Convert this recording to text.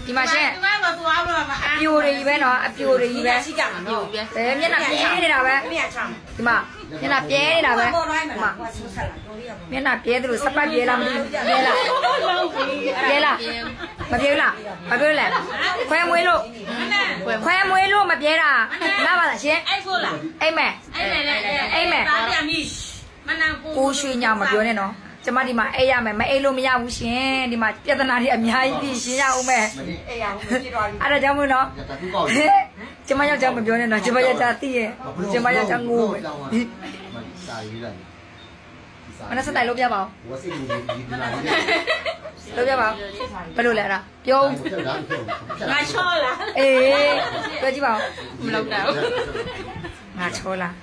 ဒီမှာရှင့်အပြိုတွေကြီးပဲနော်အပြိုတွေကြီးပဲရှိကြမှာနော်မျက်နှာပြဲနေတာပဲဒီမှာမျက်နှာပြဲနေတာပဲဒီမှာမျက်နှာပြဲသလိုစပတ်ပြဲလားမသိဘူးပြဲလားမပြဲလားမပြဲလဲခွဲမွေးလို့မပြဲတာနားပါလားရှင်အိမ်မဲကိုရွှေညောင်မပြောနဲ့နော်ကျမဒီမှာအိတ်ရမယ်မအိတ်လို့မရဘူးရှင်ဒီမှာပြဿနာတွေအများကြီးပြီးရှင်းရအောင်မယ်အဲ့ဒါကြောင့်မို့နော်ကျမယောက်ျားမပြောနဲ့နော်ကျမယောက်ျားသိရဲ့ကျမယောက်ျားငိုမနက်စတိုင်လို့ပြပါဦးလို့ပြပါဦးဘယ်လိုလဲအဲ့ဒါပြောငါချောလားအေးပြောကြည့်ပါဦးမလုပ်တော့ငါချောလား